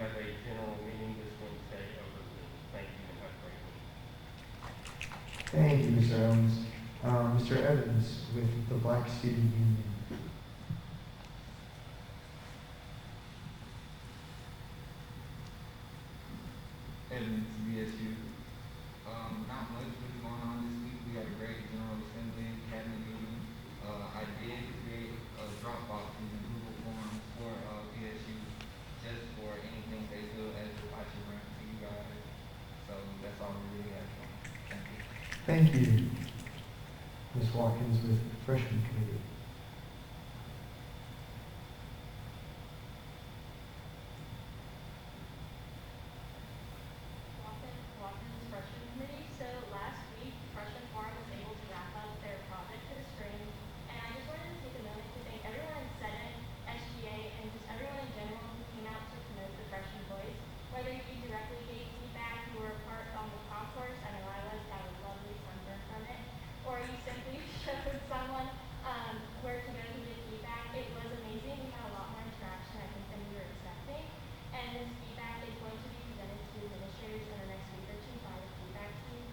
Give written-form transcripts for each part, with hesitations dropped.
have a general meeting this Wednesday over Zoom. Thank you and have a great week. Thank you, Mr. Owens. Mr. Evans with the Black Student Union. Evans, BSU. Not much really going on this week. We had a great General Assembly cabinet meeting. I did create a Dropbox in the Google Forms for BSU just for anything they feel as if I should run for you guys. So that's all we really have. Thank you. Thank you, Ms. Watkins with Freshman Committee. Watkins Freshman Committee. So last week, Freshman Forum was able to wrap up their project for the spring, and I just wanted to take a moment to thank everyone in Senate, SGA, and just everyone in general who came out to promote the freshman voice. Whether you directly gave feedback, you were a part on the concourse, I know I was, got a lovely sunburn from it, or you simply showed someone where to go to get feedback. It was amazing. We had a lot more interaction, I think, than we were expecting. And this feedback is going to be presented to administrators in the next week or two by the feedback team,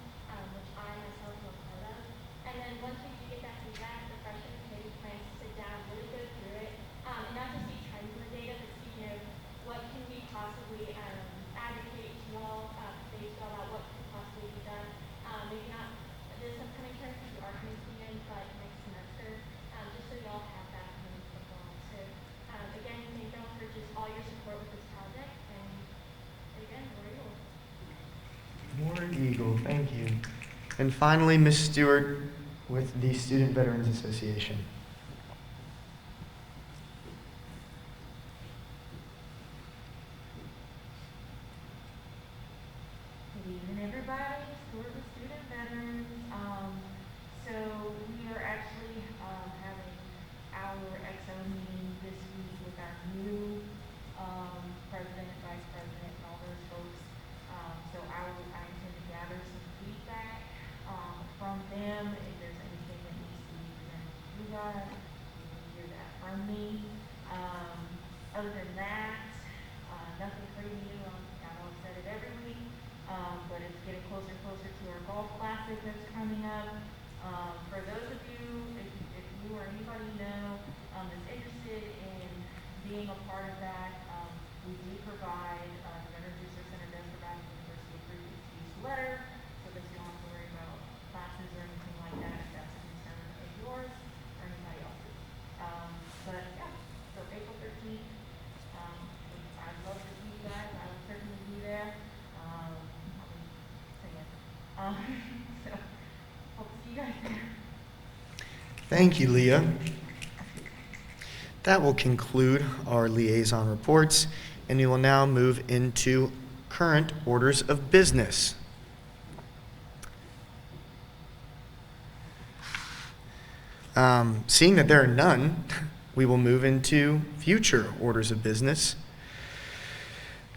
which I myself am a part of. And then once we do get that feedback, the freshman committee plans to sit down, really go through it, and not just see trends in the data, but see, what can we possibly advocate to all based about what could possibly be done. Maybe not this upcoming term because you are coming to the end, but next semester, just so y'all have that coming to the fall. So again, thank y'all for just all your support with this project, and again, War Eagle. War Eagle, thank you. And finally, Ms. Stewart with the Student Veterans Association. Good evening, everybody. Stuart with Student Veterans. So we are actually having our XO meeting this week with our new president, vice president, and all those folks. So I intend to gather some feedback from them. If there's anything that needs to be presented to you guys, you can hear that from me. Other than that, nothing crazy new. I know I've said it every week. But it's getting closer and closer to our golf classic that's coming up. For those of you, if you or anybody you know is interested in being a part of that, we do provide, the Veterans Resource Center does provide a university approved excuse letter, so that you don't have to worry about classes or anything like that if that's a concern of yours or anybody else's. But yeah, so April 13th, I'd love to see you guys. I will certainly be there. So, hope to see you guys there. Thank you, Leah. That will conclude our liaison reports, and we will now move into current orders of business. Seeing that there are none, we will move into future orders of business.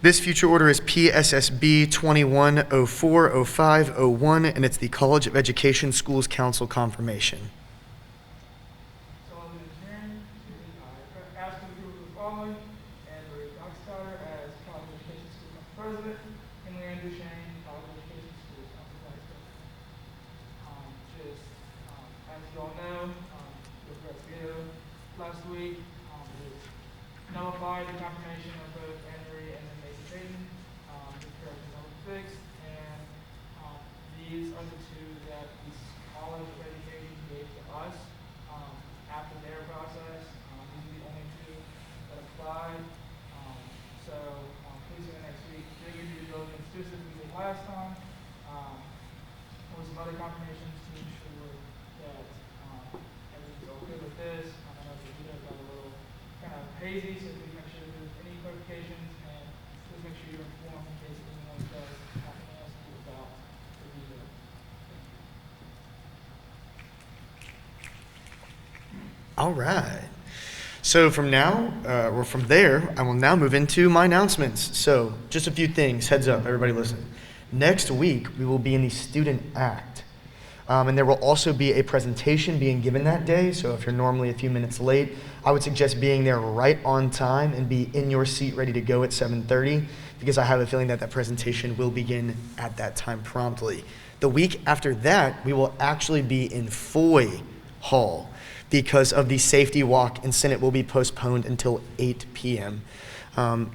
This future order is PSSB 21040501, and it's the College of Education Schools Council confirmation. So I'll adjourn to ask you to approve the following: Andrew Dockstader as College of Education Schools Council President, and Leanne Duchesne, College of Education Schools Council Vice President. As you all know, with SGA last week, it nullified the confirmation of both Henry and then Mason Payton. This correction is fixed, and these are the two that the College of Education gave to us after their process. These are the only two that applied. Please in the next week, dig into your diligence just as we did last time. With some other confirmations to ensure that everything's okay with this. I know that you guys got a little kind of hazy, so please make sure there's any clarifications, and please make sure you're informed in case anyone does have anything else to do about the review. All right. So from there, I will now move into my announcements. So just a few things, heads up, everybody listen. Next week, we will be in the Student Act. And there will also be a presentation being given that day. So if you're normally a few minutes late, I would suggest being there right on time and be in your seat ready to go at 7:30 because I have a feeling that that presentation will begin at that time promptly. The week after that, we will actually be in Foy Hall because of the safety walk, and Senate will be postponed until 8 p.m.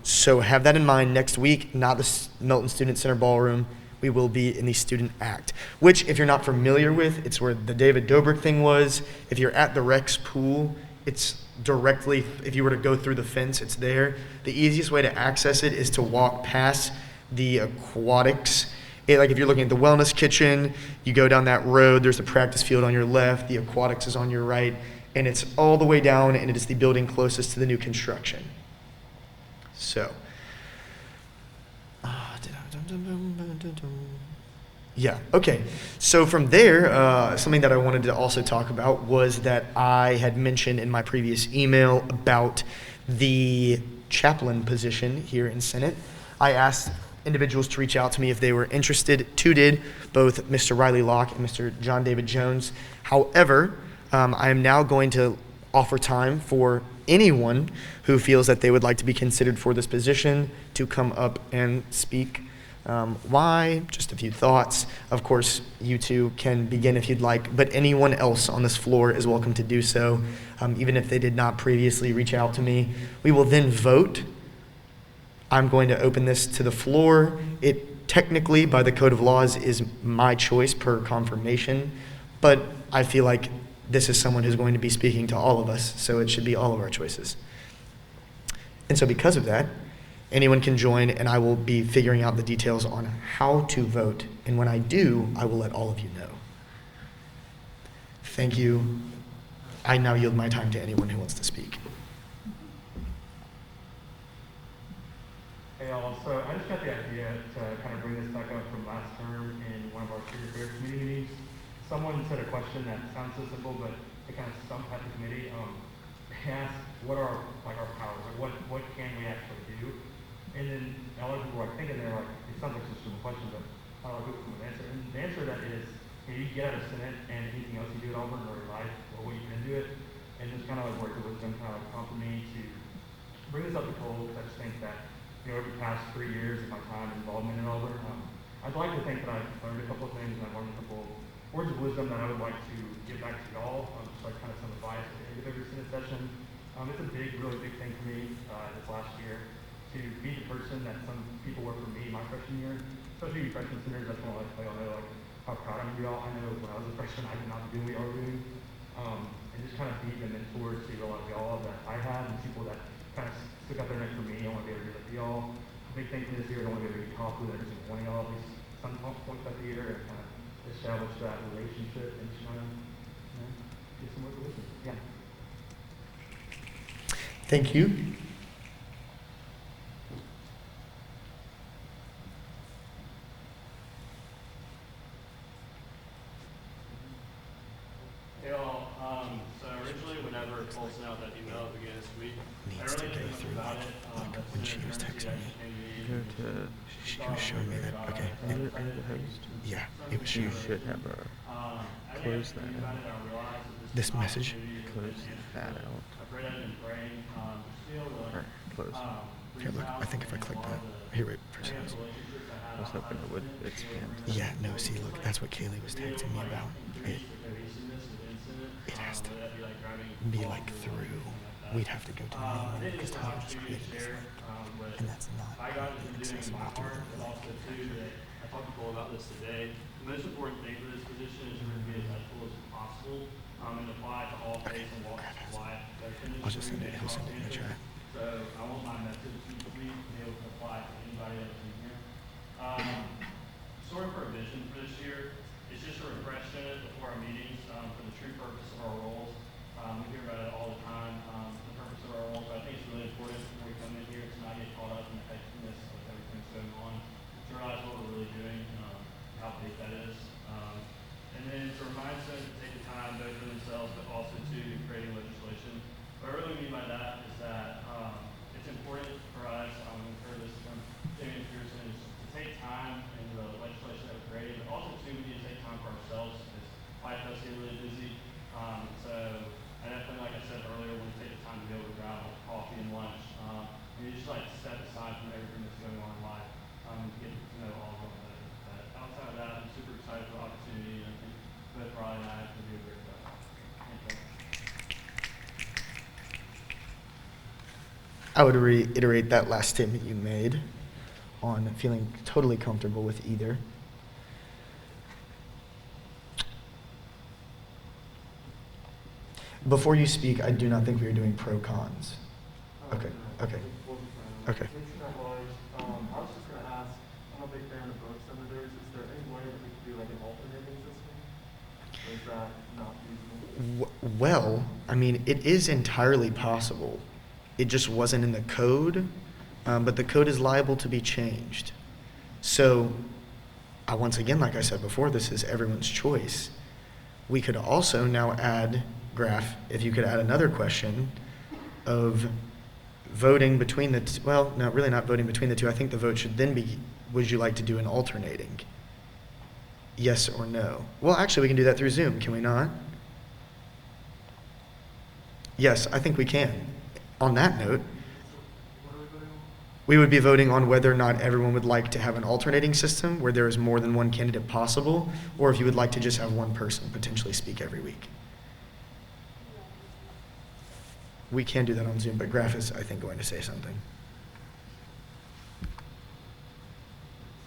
So have that in mind. Next week, not the Milton Student Center Ballroom. We will be in the Student Act, which, if you're not familiar with, it's where the David Dobrik thing was. If you're at the Rex pool, it's directly, if you were to go through the fence, it's there. The easiest way to access it is to walk past the aquatics. Like if you're looking at the wellness kitchen, you go down that road, there's the practice field on your left, the aquatics is on your right, and it's all the way down, and it is the building closest to the new construction. So, yeah, okay. So from there, something that I wanted to also talk about was that I had mentioned in my previous email about the chaplain position here in Senate. I asked individuals to reach out to me if they were interested. Two did, both Mr. Riley Locke and Mr. John David Jones. However, I am now going to offer time for anyone who feels that they would like to be considered for this position to come up and speak. Why? Just a few thoughts. Of course, you two can begin if you'd like, but anyone else on this floor is welcome to do so, even if they did not previously reach out to me. We will then vote. I'm going to open this to the floor. It technically, by the Code of Laws, is my choice per confirmation, but I feel like this is someone who's going to be speaking to all of us, so it should be all of our choices. And so because of that, anyone can join, and I will be figuring out the details on how to vote. And when I do, I will let all of you know. Thank you. I now yield my time to anyone who wants to speak. Hey all, so I just got the idea to kind of bring this back up from last term in one of our student affairs committee meetings. Someone said a question that sounds so simple, but it kind of stumped at the committee. They asked, what are our powers? Like what can we actually do? And then a lot of people are thinking, they're like, it sounds like such a simple question, but a lot of people come with an answer. And the answer to that is, you get out of Senate and anything else you do at Auburn or your life, or what you can do it. And just kind of like work with wisdom kind of prompted me to bring this up to Cole, because I just think that, over the past 3 years of my time involvement in Auburn, I'd like to think that I've learned a couple of things and I've learned a couple words of wisdom that I would like to give back to y'all, just like kind of some advice at the end of every Senate session. It's a really big thing for me this last year to be the person that some people were for me my freshman year, especially you freshman centers. That's when I like to play on there, like how proud I am of y'all. I know when I was a freshman, I did not do what y'all were doing, and just kind of be the mentor to a lot of y'all that I had and people that kind of stuck out there next to me. I want to be able to do that to y'all. Big thing for this year, I want to be able to talk with every single one of y'all at least some point throughout the year and kind of establish that relationship and just kind of get some work with it. Yeah. Thank you. Hey all, so originally whenever Cole sent out that email at the beginning of this week, I Needs to really go didn't through know about like, it. like when she was texting me. Go to. She was showing me that. Okay. You're the host. Yeah, it was You showing. should have close that out. This message. Close that out. Alright, close. Here, look. I think if I click that. Here, wait. For a second. I was hoping it would expand. Yeah. No. See, look. That's what Kaylee was texting me about. It has to be like through. We'd have to go to the main one because Tyler just created this link, and that's not accessible through the link. I talked to Cole about this today. The most important thing for this position is to be as ethical as possible and apply to all phases and walks of life. I'll just send it. He'll send it in the chat. So I want my message to be able to apply to anybody that's in here. Sort of our vision for this year is just a refresher before our meetings for the true purpose of our roles. We hear about it all the time, the purpose of our roles, but I think it's really important before we come in here to not get caught up in the hecticness of everything that's going on, to realize what we're really doing, how big that is. And then to remind them to take the time both for themselves but also to creating legislation. What I really mean by that is that it's important for us, we heard I would reiterate that last statement you made on feeling totally comfortable with either. Before you speak, I do not think we are doing pro cons. Okay, okay, okay. Thanks for that knowledge. I was just gonna ask, I'm a big fan of both senators. Is there any way that we could do like an alternating system? Or is that not feasible? Well, I mean, it is entirely possible. It just wasn't in the code, but the code is liable to be changed. So, once again, like I said before, this is everyone's choice. We could also now add, Graph, if you could add another question of voting between the two. Well, no, really not voting between the two. I think the vote should then be, would you like to do an alternating? Yes or no? Well, actually, we can do that through Zoom, can we not? Yes, I think we can. On that note, we would be voting on whether or not everyone would like to have an alternating system where there is more than one candidate possible, or if you would like to just have one person potentially speak every week. We can do that on Zoom, but Graph is, I think, going to say something.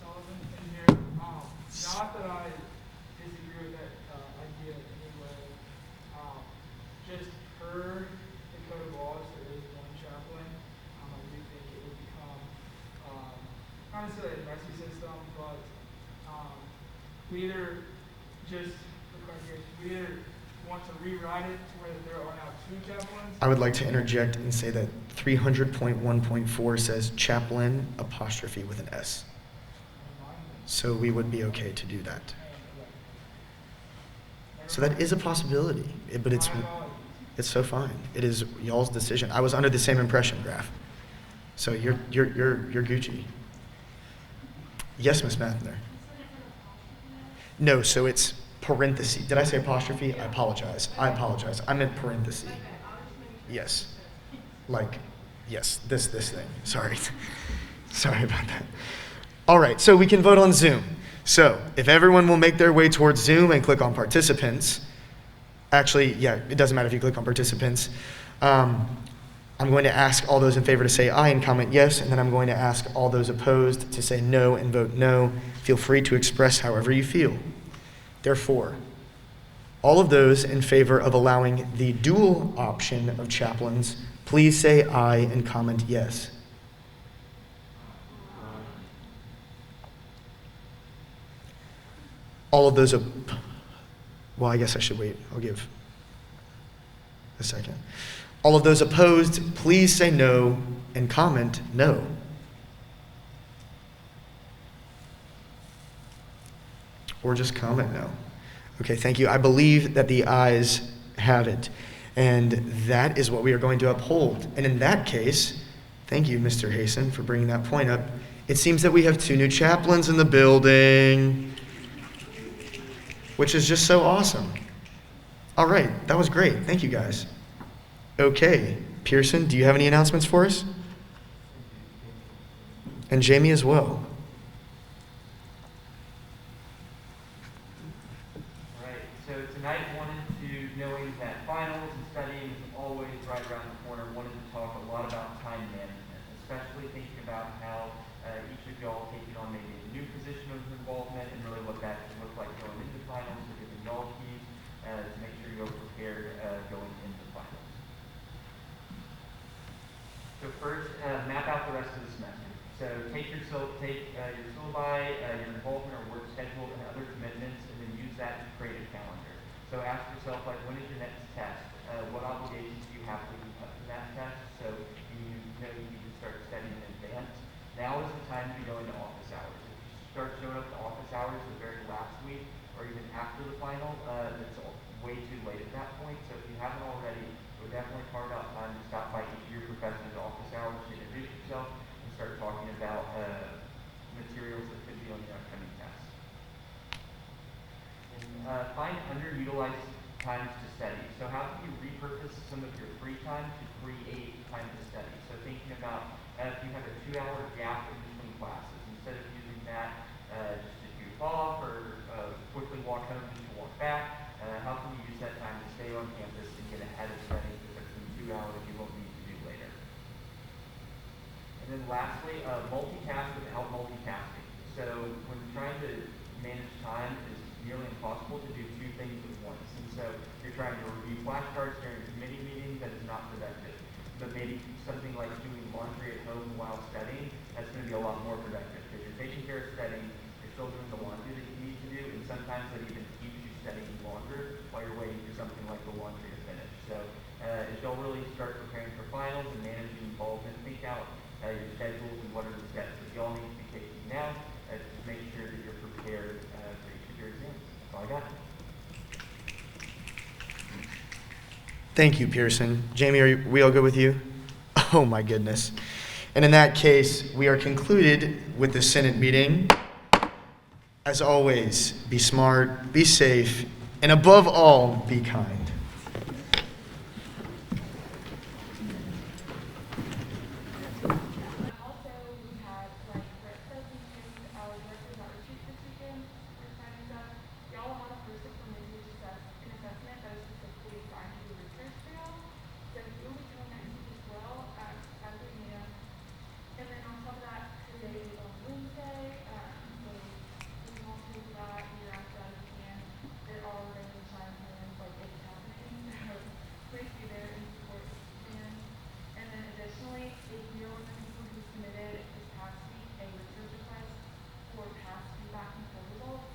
Sullivan in here. Not that I disagree with that idea in any way. Just per the code of laws, there is one chaplain. I do think it would become not necessarily a messy system, but we either just for clarification, we either want to rewrite it to where there are now two chaplains. I would like to interject and say that 300.1.4 says chaplain apostrophe with an S. So we would be okay to do that. So that is a possibility, but it's so fine. It is y'all's decision. I was under the same impression, Graph. So you're Gucci. Yes, Miss Mathner. No, so it's parenthesis. Did I say apostrophe? I apologize. I meant parenthesis. Yes. Like, yes, this thing. Sorry. Sorry about that. All right, so we can vote on Zoom. So if everyone will make their way towards Zoom and click on participants, actually, yeah, it doesn't matter if you click on participants. I'm going to ask all those in favor to say aye and comment yes, and then I'm going to ask all those opposed to say no and vote no. Feel free to express however you feel. Therefore, all of those in favor of allowing the dual option of chaplains, please say aye and comment yes. All of those, well, I guess I should wait. I'll give a second. All of those opposed, please say no and comment no. Or just comment no. Okay, thank you. I believe that the ayes have it. And that is what we are going to uphold. And in that case, thank you, Mr. Hasten, for bringing that point up. It seems that we have 2 new chaplains in the building, which is just so awesome. All right, that was great. Thank you, guys. Okay, Pearson, do you have any announcements for us? And Jamie as well. Right, so tonight wanted to, knowing that finals and studying is always right around the corner, wanted to talk a lot about time management, especially thinking about how each of y'all taking on maybe a new position of involvement and really what that could look like going into finals, or giving y'all keys to make sure you're prepared going into finals. So first, map out the rest of the semester. So take your syllabi, your involvement or work schedule and other commitments, and then use that to create a calendar. So ask yourself, like, when is your next test? What obligations do you have to keep up to that test? So you know you need to start studying in advance. Now is the time to go into office hours. If you start showing up to office hours the very last week, or even after the final, it's way too late at that point. So if you haven't already, we'll definitely carve out time to stop by each of your professor's office hours to introduce yourself and start talking about materials that could be on your upcoming tests. And find underutilized times to study. So how can you repurpose some of your free time to create time to study? So thinking about if you have a 2-hour gap in between classes, instead of using that just to goof off or quickly walk home just to walk back, how can you use that time to stay on campus and get ahead of studying because it's in 2 hours you won't need to do later? And finally, find time to study. So how can you repurpose some of your free time to create time to study? So thinking about if you have a 2-hour gap in between classes, instead of using that just to goof off or quickly walk home just to walk back, how can you use that time to stay on campus and get ahead of studying because it's in 2 hours you won't need to do later? task without multitasking. So when trying to manage time, it's nearly impossible to do two things at once. And so you're trying to review flashcards during a committee meeting, that is not productive. But maybe something like doing laundry at home while studying, that's going to be a lot more productive because you're taking care of studying, you're still doing the laundry that you need to do, and sometimes that even keeps you studying longer while you're waiting for something like the laundry to finish. So as y'all really start preparing for finals and managing involvement, think out your schedules and what are the steps that y'all need to be taking now to make sure that you're prepared for each of your exams. That's all I got. Thank you, Pearson. Jamie, we all good with you? Oh my goodness. And in that case, we are concluded with the Senate meeting. As always, be smart, be safe, and above all, be kind. Also, we have like Brett said, we used our director's outreach this weekend. We're signing up. Y'all will have a person from the an assessment that is specifically designed to do research for y'all. So you'll be coming next week as well at 3 a.m. And then on top of that, today is on Wednesday. So we want to do that year after that if you can. They're all ready to shine hands, like it's happening. So please be there and support if you can. And then additionally, if you're one of the people who submitted this past week a research request for past feedback and poll results,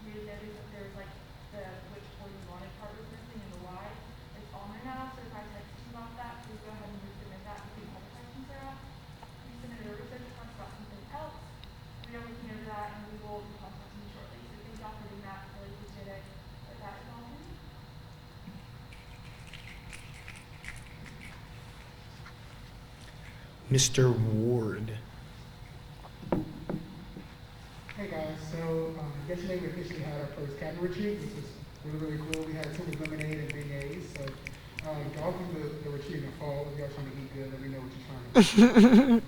you notice that there's like the which poll you wanted part was missing and the why. It's on there now, so if I text you about that, please go ahead and resubmit that if you have questions are at. If you submitted a research request about something else, we are looking into that and we will be contacting you shortly. So thank y'all for doing that, really appreciate it. But that is all from me. Mr. Ward. Hey guys, so yesterday we officially had our first cabinet retreat, which was really cool. We had a of lemonade and beignets, so y'all do the retreat in the fall. If y'all trying to eat good, let me know what you're trying to do.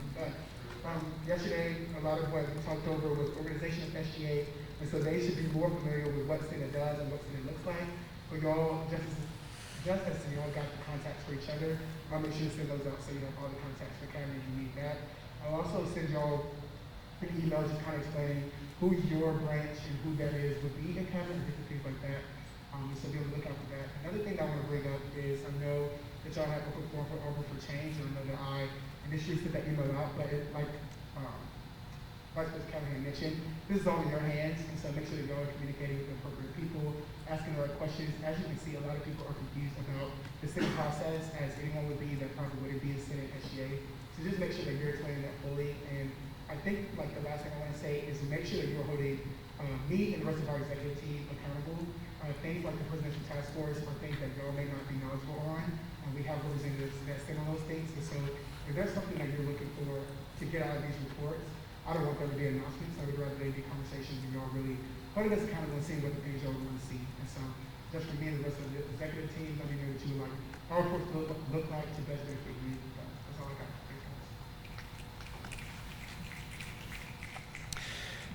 But yesterday, a lot of what we talked over was organization of SGA, and so they should be more familiar with what Senate does and what Senate looks like. But y'all, just as y'all got the contacts for each other, I'll make sure to send those out so you have all the contacts for cabinet if you need that. I'll also send y'all an email just kind of explaining who your branch and who that is would be in cabinet and different things like that. So be on the lookout for that. Another thing I want to bring up is I know that y'all have open forum for Over for Change, and I know that I initially sent that email out, but it, like Vice President Callahan mentioned, this is all in your hands, and so make sure that y'all are communicating with the appropriate people, asking the right questions. As you can see, a lot of people are confused about the Senate process, as anyone would be that probably wouldn't be a Senate SGA. So just make sure that you're explaining that fully. And I think like the last thing I want to say is make sure that you're holding me and the rest of our executive team accountable. Things like the presidential task force are things that y'all may not be knowledgeable on. We have representatives that sit on those things. And so if there's something that you're looking for to get out of these reports, I don't want there to be announcements. I would rather they be conversations and y'all really holding us accountable and seeing what the things y'all want to see. And so just for me and the rest of the executive team, let me know what you would like our reports look like to best benefit you. That's all I got. Thanks, guys.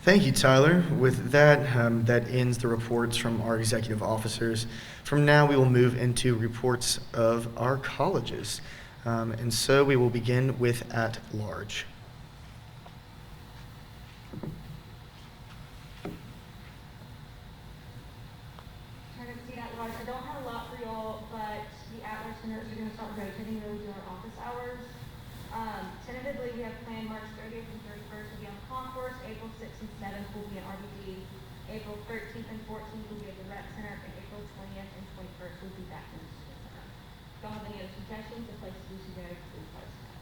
Thank you, Tyler. With that, that ends the reports from our executive officers. From now, we will move into reports of our colleges. And so we will begin with at large. I don't have a lot for y'all, but the at-large centers are going to start rotating really during office hours. Tentatively, we have planned March 30th and 31st will be on the concourse. April 6th and 7th will be in RBD. April 13th and 14th will be at the rec center, and April 20th and 21st will be back in the student center. If y'all have any other suggestions or places we should go, please let us know.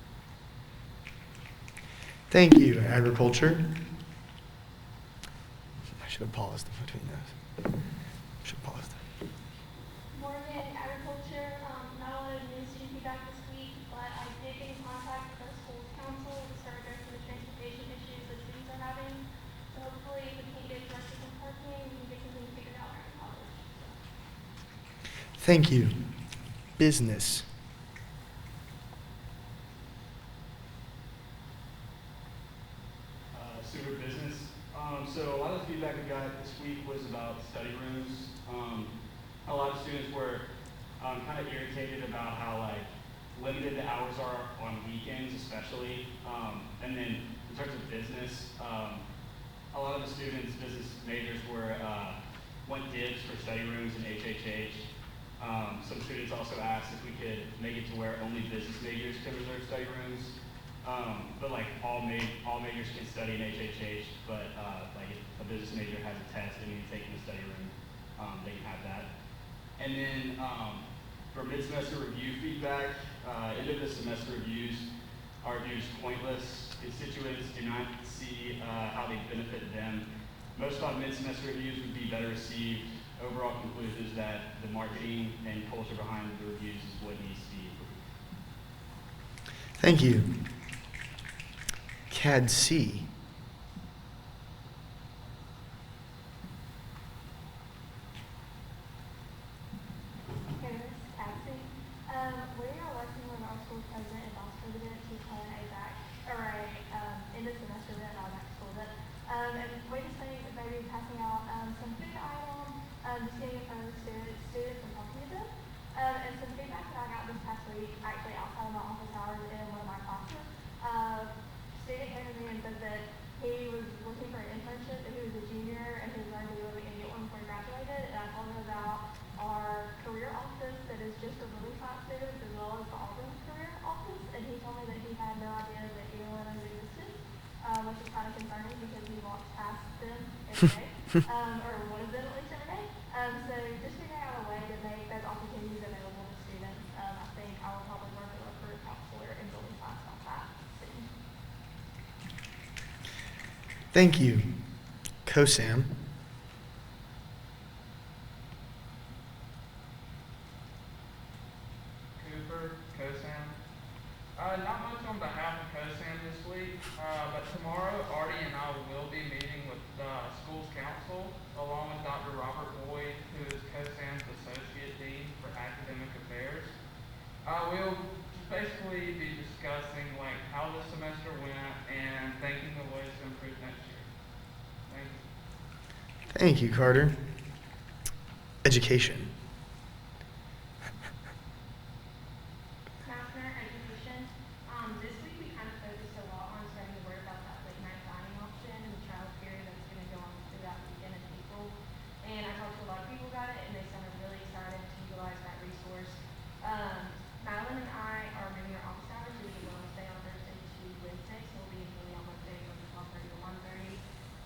Thank you, agriculture. I should have paused between those. Should have paused. Morgan, agriculture, not a lot of new student feedback this week, but I did get in contact with our school's council to start addressing the transportation issues that students are having. So hopefully if we can get directors in parking, we can get something figured out in college. Thank you. Business. Sewer business. So a lot of the feedback we got this week was about study rooms. A lot of students were kind of irritated about how limited the hours are on weekends, especially, and then terms of business, a lot of the students, business majors, went dibs for study rooms in HHH. Some students also asked if we could make it to where only business majors could reserve study rooms. But like all majors can study in HHH, but like if a business major has a test and needs to take in the study room, they can have that. And then for mid-semester review feedback, end of the semester reviews are viewed as pointless. Constituents do not see how they benefit them. Most of mid-semester reviews would be better received. Overall conclusion is that the marketing and culture behind the reviews is what needs to be improved. Thank you. CAD C. Hey, this is Cassie. We are working with our school president and vice president to plan a end of semester event, not back to school event. And we just think that maybe passing out some food items, just getting in front of the students and talking to them. And some feedback that I got this past week, actually outside of my office hours in one of my classes, student came to me and said that he was looking for an internship, and he was a junior, and he was going to be able to get one before he graduated. And I told him about our career office that is just for really science students as well as the Auburn career office. And he told me that he had no idea that either one of those existed, which is kind of concerning because he walks past them every day, or one of them at least every day. So just figuring out a way to make those opportunities available to students. I think I will probably work with a career counselor and building science on that soon. Thank you. COSAM. Cooper, COSAM. Not much on behalf of COSAM this week, but tomorrow Artie and I will be meeting with the school's council along with Dr. Robert Boyd, who is COSAM's Associate Dean for Academic Affairs. We'll basically be discussing like how the semester went and thinking of ways to improve next year. Thank you. Thank you, Carter. Education. Master education. This week we kind of focused a lot on starting to worry about that late night dining option and the trial period that's going to go on through that weekend in April. And I talked to a lot of people about it, and they sounded really excited to utilize that resource. Madeline and I are moving our office hours to the wellness day on Thursday to Wednesday, so we'll be in Philly on Wednesday from 12:30 to 1:30.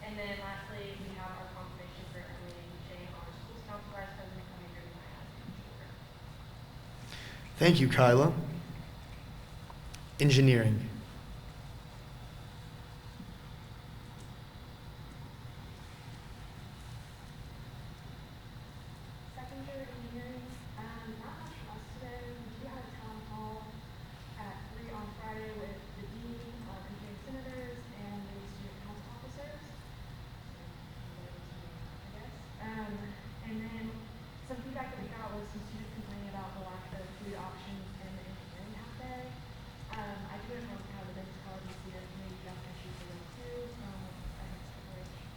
And then lastly, we have our confirmation for Emily and Shane, our school council vice president, coming here tonight as usual. Thank you, Kyla. Engineering. Secondary engineering, not much for us today. We do have a town hall at 3 on Friday with the dean, engineering senators, and the student council officers. I guess. And then some feedback that we got was some students complaining about the lack of food options in the engineering half day. I do have to have the business college students, maybe that's an issue for them too. I guess separation.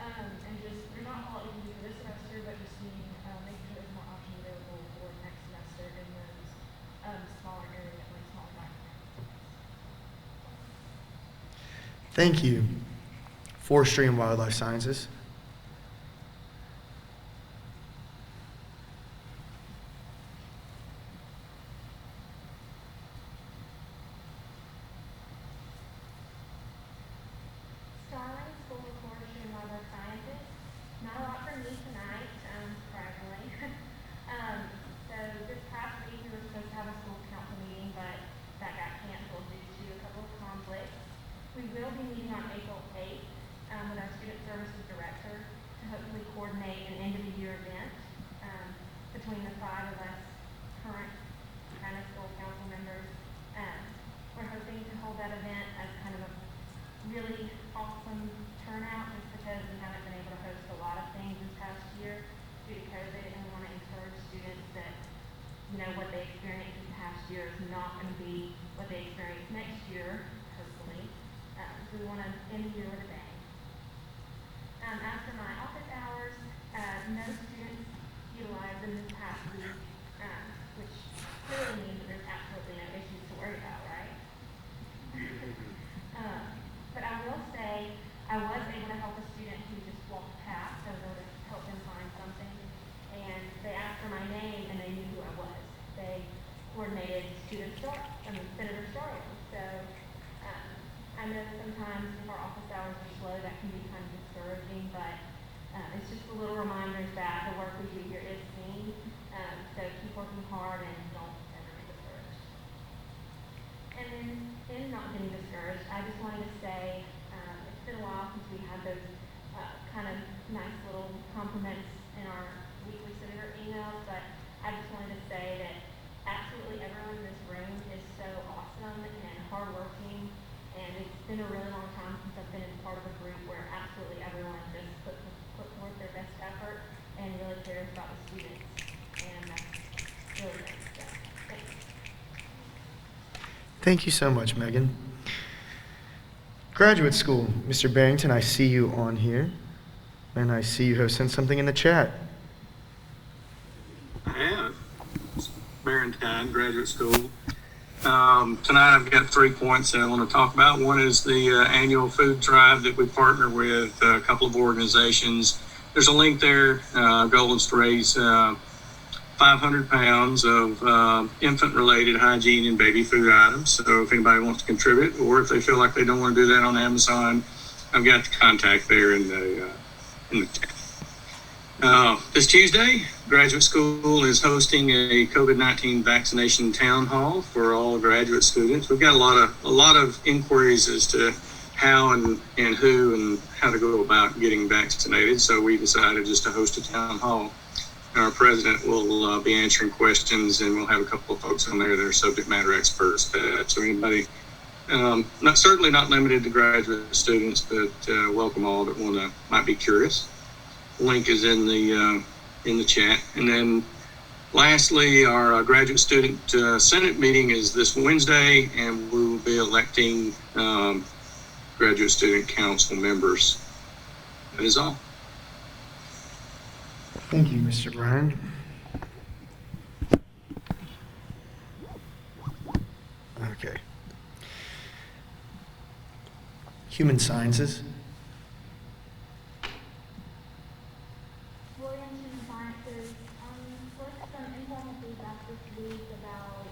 And just, they're not all you can do for this semester, but just seeing, making sure there's more options available for next semester in those, smaller areas, like smaller backgrounds. Thank you. Forestry and Wildlife Sciences. Starlight School of Forestry and Wildlife Sciences. Not a lot for me tonight, surprisingly. So this past week we were supposed to have a school council meeting, but that got canceled due to a couple of conflicts. We will be meeting on April 8th with our student services director to hopefully coordinate an end of the year event between the 5 of us current kind of school council members. We're hoping to hold that event as kind of a really awesome turnout just because we haven't been able to host a lot of things this past year due to COVID, and we want to encourage students that, you know, what they experienced this past year is not going to be what they experience next year, hopefully. So we want to end the year with a bang. As for my office hours, no students utilized them this past week, which clearly means that there's absolutely no issues to worry about, right? hours are slow, that can be kind of discouraging, but it's just the little reminders that the work we do here is seen. So keep working hard and don't ever get discouraged. And then, in not getting discouraged, I just wanted to say it's been a while since we had those kind of nice little compliments in our weekly senator emails, but I just wanted to say that absolutely everyone in this room is so awesome and hardworking, and it's been a really long time since I've been in part of a group where absolutely everyone just put forth their best effort and really cares about the students, and that's really great. So, thanks. Thank you so much, Megan. Graduate school, Mr. Barrington, I see you on here, and I see you have sent something in the chat. I have. Barrington, graduate school. Tonight I've got 3 points that I want to talk about. One is the annual food drive that we partner with a couple of organizations. There's a link there. Goal is to raise 500 pounds of infant-related hygiene and baby food items. So if anybody wants to contribute, or if they feel like they don't want to do that on Amazon, I've got the contact there in the chat. This Tuesday, graduate school is hosting a COVID-19 vaccination town hall for all graduate students. We've got a lot of inquiries as to how and who and how to go about getting vaccinated. So we decided just to host a town hall. Our president will be answering questions, and we'll have a couple of folks on there that are subject matter experts. So anybody, certainly not limited to graduate students, but welcome all that might be curious. Link is in the chat. And then lastly, our graduate student Senate meeting is this Wednesday, and we will be electing graduate student council members. That is all. Thank you, Mr. Bryan. Okay. Human sciences. Sciences, collected some informal feedback this week about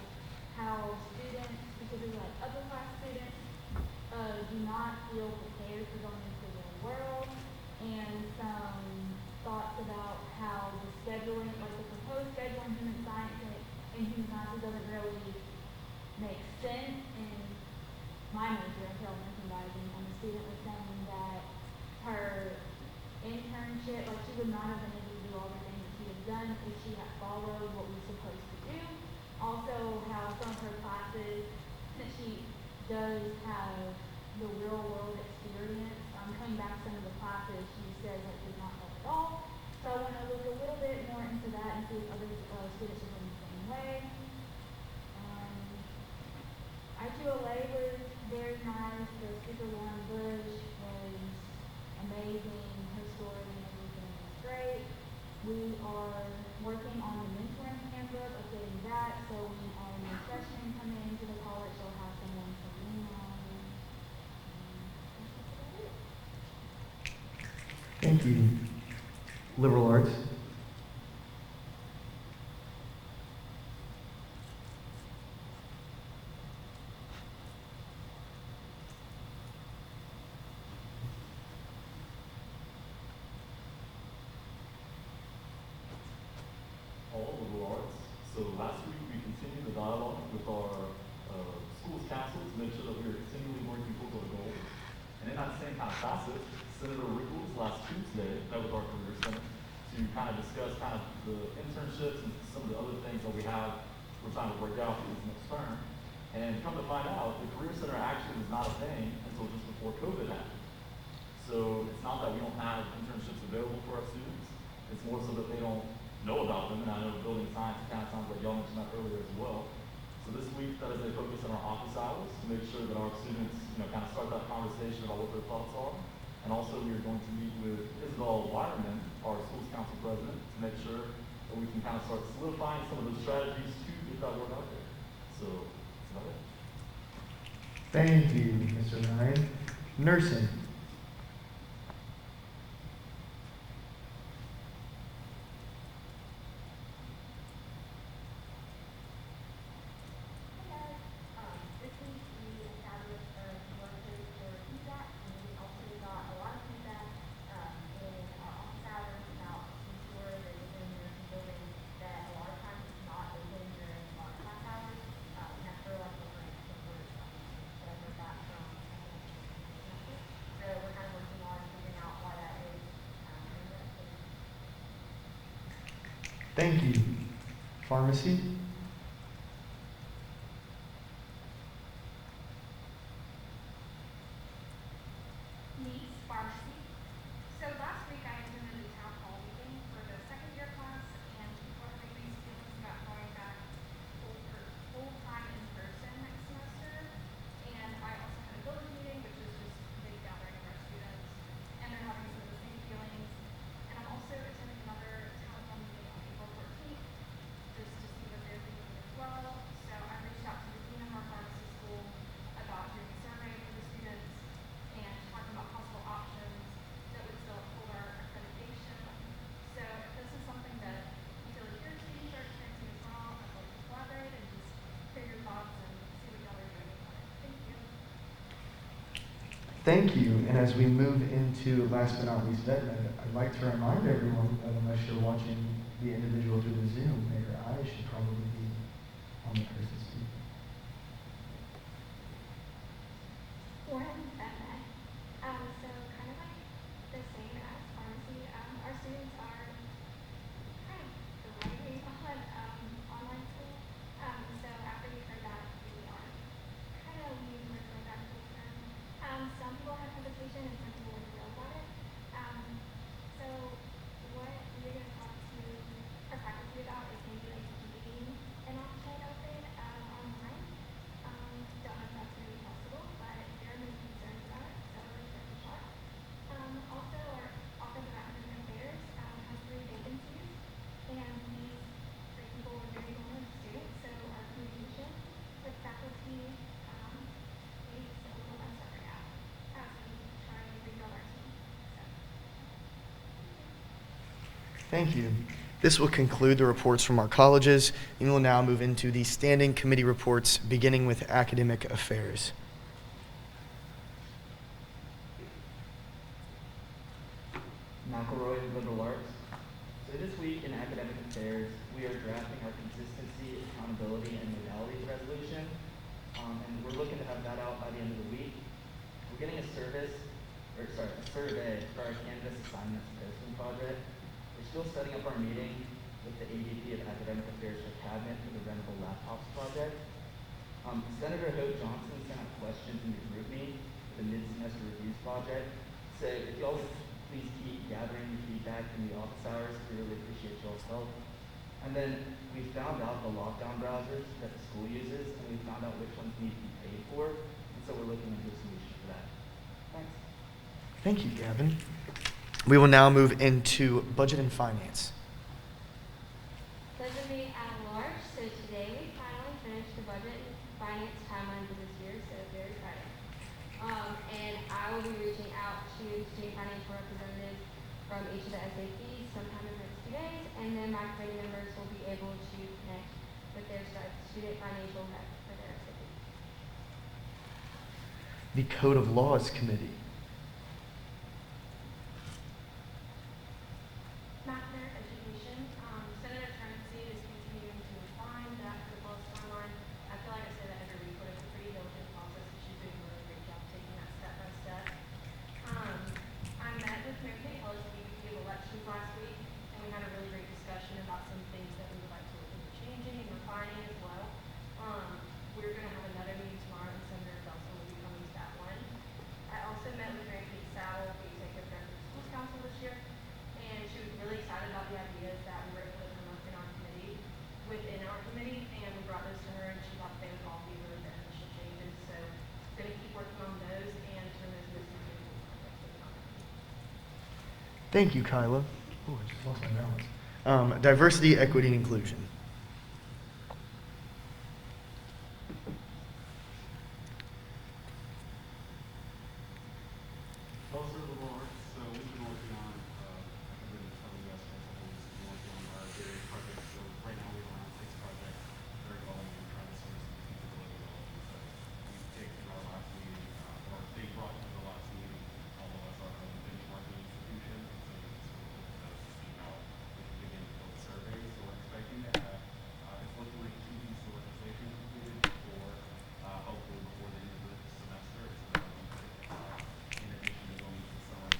how students, particularly like upper class students, do not feel prepared for going into the real world, and some thoughts about how the scheduling, like the proposed schedule in human sciences doesn't really make sense in my major in film merchandising. And the student was saying that her internship, like she would not have been able to do all the things that she had done if she had followed what we were supposed to do. Also, how some of her classes, since she does have the real world experience, coming back to some of the classes, she says that did not help at all. So I want to look a little bit more into that and see if other students are feeling the same way. I2LA was very nice. The speaker Lauren Bush was amazing. Her story and everything was great. We are working on the mentoring handbook, updating that, so when our new freshmen come into the college, they'll have someone to lean on. Thank you. Liberal arts. All liberal arts. So last week we continued the dialogue with our schools council to make sure that we are continually working towards our goals. And in that same kind of facet, Senator Rickles last Tuesday met with our career center to kind of discuss kind of the internships and some of the other things that we're trying to work out for this next term. And come to find out, the career center actually was not a thing until just before COVID happened. So it's not that we don't have internships available for our students. It's more so that they don't know about them, and I know building science kind of sounds like y'all mentioned that earlier as well. So this week, that is a focus on our office hours to make sure that our students, kind of start that conversation about what their thoughts are. And also, we are going to meet with Isabel Wireman, our schools council president, to make sure that we can kind of start solidifying some of the strategies to get that word out there. So that's about it. Thank you, Mr. Ryan. Nursing. This week we established a workers for feedback, and we also got Thank you. Pharmacy? Needs pharmacy. So last week I attended a town hall meeting for the second year class, and people are having these feelings about going back full time in person next semester. And I also had a village meeting, which is just a big gathering of our students, and they're having some of the same feelings. And I'm also attending another town hall meeting on April 14th, just to see what they're thinking as well. So I reached out to the dean of our pharmacy school about doing a survey for the students and talking about possible options that would still uphold our accreditation. So if this is something that you feel like your students are experiencing as well, I'd love to collaborate and just hear your thoughts and see what y'all are doing about it. Thank you. Thank you. And as we move into last but not least vet med, I'd like to remind everyone that unless you're watching the individual through the Zoom, that your eyes should probably be on the person speaking. Lauren Bettman. So kind of like the same as pharmacy, our students are kind of thriving on online school. So after we heard that, we are kind of leaning towards going back full term. Some people have hesitation and some people really feel about it. So what we're going to talk to our faculty about is maybe like keeping an option open online. Don't know if that's going to be possible, but there are many concerns about it, so we're worth a shot. Also, our Office of Academic Affairs has 3 vacancies, and these 3 people were very well-known students, so our communication with faculty is a little messed up right now as we try and rebuild our team. So, Thank you. This will conclude the reports from our colleges, and we will now move into the standing committee reports, beginning with academic affairs. McElroy, Liberal Arts. So this week in academic affairs, we are drafting our consistency, accountability, and modalities resolution. And we're looking to have that out by the end of the week. We're getting a survey for our Canvas assignments posting project. We're still setting up our meeting with the AVP of Academic Affairs for Cabinet for the Rentable Laptops project. Senator Hope Johnson sent out questions in your group meet for the mid-semester reviews project. So if y'all would please keep gathering your feedback in the office hours, we really appreciate y'all's help. And then we found out the lockdown browsers that the school uses, and we found out which ones need to be paid for, and so we're looking into a solution for that. Thanks. Thank you, Gavin. We will now move into budget and finance. Pleasure meeting at large. So today we finally finished the budget and finance timeline for this year, so very exciting. And I will be reaching out to student financial representatives from each of the SAPs sometime in the next 2 days, and then my committee members will be able to connect with their student financial rep for their SAP. The Code of Laws Committee. Master Education. Senator Turnipseed is continuing to refine that for the lowest timeline. I feel like I say that every week, but it's a pretty diligent process, and she's doing a really great job taking that step by step. I met with Mary Kay Ellis, the VP of Elections last week, and we had a really great discussion about some things that we would like to look into changing and refining as well. We're going to have another meeting tomorrow, and Senator Belson will be coming to that one. I also met with Mary Kate Saddle, the executive director of the Schools Council this year, and she was really excited about the ideas that we were able to come up in our committee, and we brought those to her, and she thought they would all be really beneficial changes. So going to keep working on those and turn those into some really cool projects for the company. Thank you, Kyla. Oh, I just lost my balance. Diversity, equity, and inclusion. Also, Liberal Arts, so we've been working on, I've been telling you guys for a couple weeks, we've been working on our various projects. So right now we have around 6 projects that are going and trying to source some feasibility of all of them. So we picked in our last meeting, or they brought to the last meeting, all of us are from benchmarking institutions. So we sort of looked at us to see how we can begin to build surveys. So we're expecting to have, it's looking like 2 pieces of legislation completed before, hopefully before the end of the semester. It's in addition to going to the summer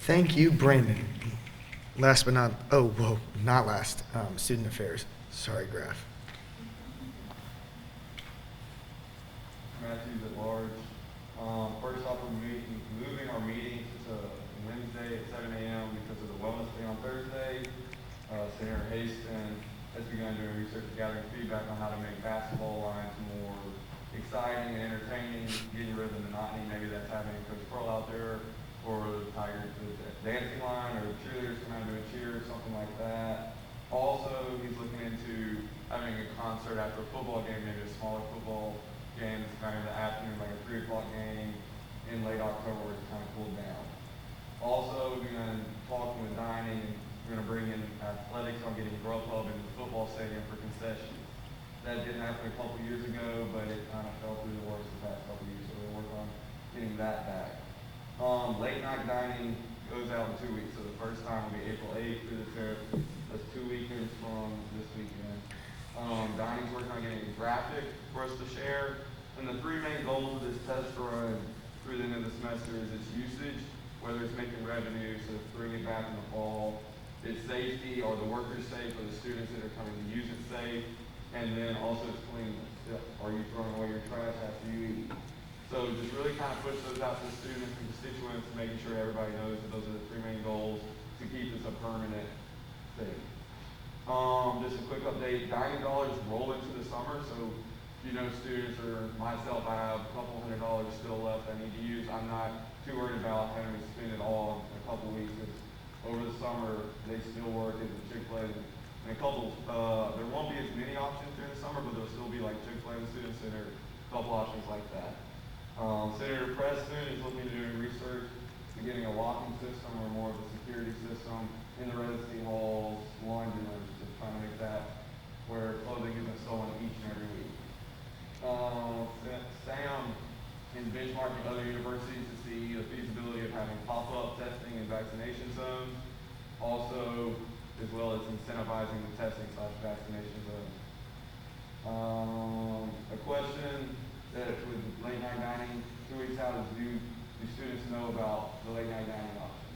Thank you, Brandon. Last but not, not last, student affairs. Sorry, Graf. Matthews at large. First off, we're moving our meetings to Wednesday at 7 a.m. because of the wellness day on Thursday. Senator Haston has begun doing research and gathering feedback on how to make basketball lines more exciting and entertaining, getting rid of the monotony. Maybe that's having Coach Pearl out there, or the Tigers, the dancing line, or the cheerleaders come out and do a cheer, something like that. Also, he's looking into having a concert after a football game, maybe a smaller football game, kind of in the afternoon, like a 3 o'clock game in late October where it's kind of cooled down. Also, we're going to talk with dining, and we're going to bring in athletics on getting Grubhub into the football stadium for concessions. That didn't happen a couple years ago, but it kind of fell through the works the past couple years, so we'll work on getting that back. Late night dining goes out in 2 weeks, so the first time will be April 8th through the 5th. That's 2 weekends from this weekend. Dining's working on getting a graphic for us to share. And the 3 main goals of this test run through the end of the semester is its usage, whether it's making revenue, so bringing it back in the fall. It's safety, are the workers safe, are the students that are coming to use it safe? And then also it's cleanliness. Are you throwing away your trash after you eat? So just really kind of push those out to the students and constituents, making sure everybody knows that those are the 3 main goals to keep this a permanent thing. Just a quick update, dining dollars roll into the summer, so you know, students or myself, I have a couple $100 still left I need to use. I'm not too worried about having to spend it all in a couple weeks, because over the summer they still work at the Chick-fil-A. And a couple, there won't be as many options during the summer, but there'll still be like Chick-fil-A and Student Center, a couple options like that. Senator Preston is looking to do research to getting a locking system or more of a security system in the residency halls, laundry rooms, to try to make that where clothing isn't stolen each and every week. Sam is benchmarking other universities to see the feasibility of having pop-up testing and vaccination zones, also as well as incentivizing the testing / vaccination zones. A question that with late night dining 2 weeks out is do students know about the late night dining option?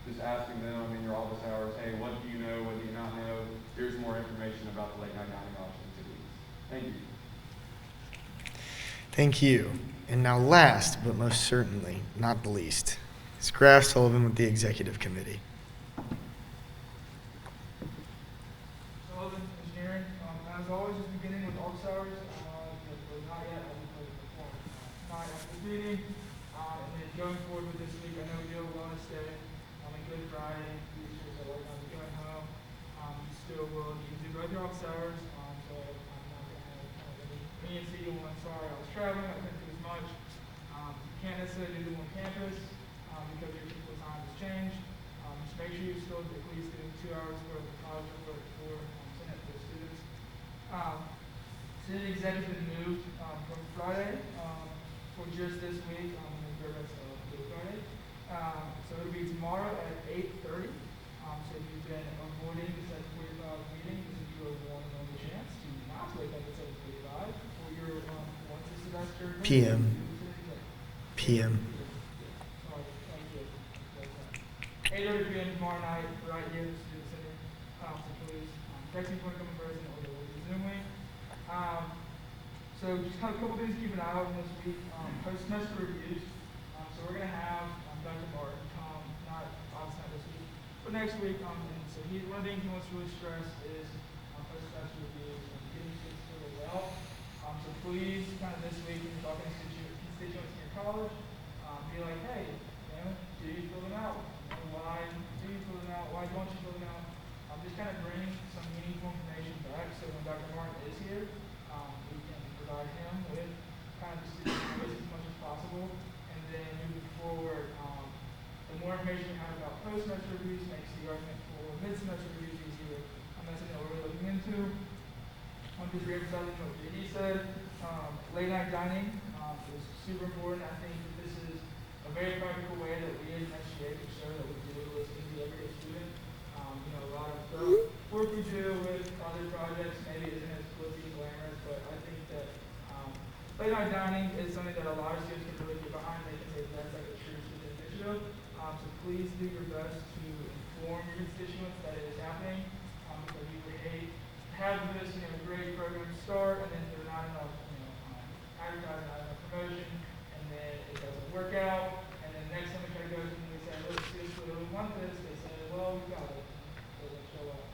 Just asking them in your office hours, hey, what do you know, what do you not know? Here's more information about the late night dining option in 2 weeks. Thank you. Thank you. And now last, but most certainly not the least, is Graf Sullivan with the Executive Committee. Sullivan, engineering. As always, just beginning with office hours. But not yet, I'll be putting before. Not after this meeting. And then going forward with this week, I know we do have Wellness Day. And Good Friday, teachers are working on going home. You still will, you can do both your office hours. So I'm not going to have kind of any E&C one. Sorry, I was traveling, I couldn't do as much. You can't necessarily do them on campus because your typical time has changed. Just make sure you still at least do 2 hours worth of college work for Senate for students. Senate exec has been moved from Friday for just this week on the Good Friday. So it'll be tomorrow at 8:30. So if you've been avoiding the 7:45 meeting, this is your one and only chance to not wake up at 7:45 for your once a semester. PM. PM. 8:30 p.m. tomorrow night, right here at the Student Center. So please text me if you want to come in person, or we'll be Zoom link. So just kind of a couple things to keep an eye on this week. Post-semester reviews. So we're going to have Dr. Martin come, not obviously not this week, but next week. And so one of the things he wants to really stress is post-semester reviews and getting students to really well. So please, kind of this week, when you're talking to constituents in your college, be like, hey, do you fill them out? Why do you fill them out? Why don't you fill them out? Just kind of bring some meaningful information back so when Dr. Martin is here, we can provide him with kind of the student voice as much as possible. And then moving forward, the more information you have about post-semester reviews makes the argument for mid-semester reviews easier. That's something that we're really looking into. I'm just re-emphasizing what JD said. Late night dining is super important. I think that this is a very practical way that we as an SGA can show that we do listen to the everyday student. A lot of the work we do with other projects maybe isn't as glitzy and glamorous, but I think that late night dining is something that a lot of students can really get behind. They can say that's like a true student initiative. So please do your best to inform your constituents that it is happening, because you would hate to have this, great program start, and then there's not enough, advertising, not enough promotion, and then it doesn't work out, and then next time we try to go to them, we say, look, seriously, we want this, they say, well, we got it, they don't show up.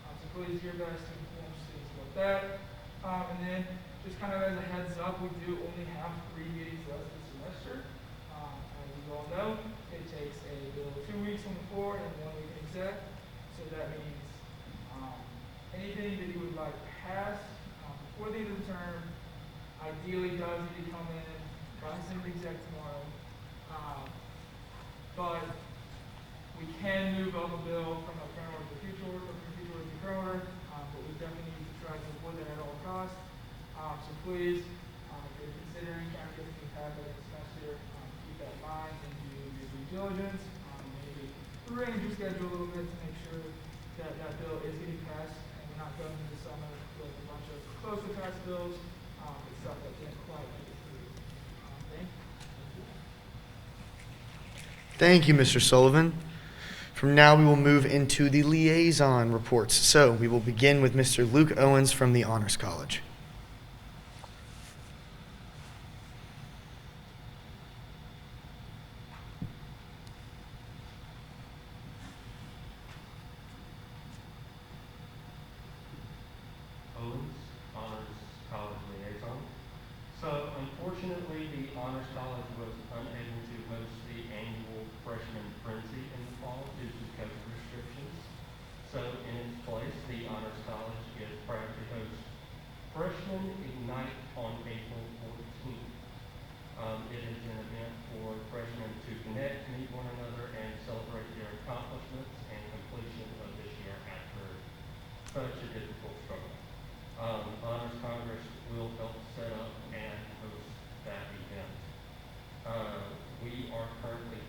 So please do your best to inform students about that. And then, just kind of as a heads up, we do only have 3 meetings left this semester. As you all know, it takes a little 2 weeks on the floor and 1 week in exec. So that means anything that you would like passed before the end of the term, ideally does need to come in by the exec tomorrow. But we can move up a bill from a current order to future order, or from future order to current order, but we definitely need to try to avoid that at all costs. So please, if you're considering trying to get things passed by the semester, keep that in mind and do your due diligence. Maybe arrange your schedule a little bit to make sure that that bill is getting passed, and we're not going into summer with a bunch of close to pass bills, and stuff that can't quite make it through. Thank you. Thank you, Mr. Sullivan. From now, we will move into the liaison reports. So we will begin with Mr. Luke Owens from the Honors College. Owens, Honors College Liaison. So unfortunately, the Honors College was unable to host the annual freshman frenzy in the fall due to COVID restrictions. So in its place, the Honors College is proud to host Freshman Ignite on April 14th. It is an event for freshmen to connect, meet one another, and celebrate their accomplishments and completion of this year after such a difficult struggle. Honors Congress will help set up and host that event. We are currently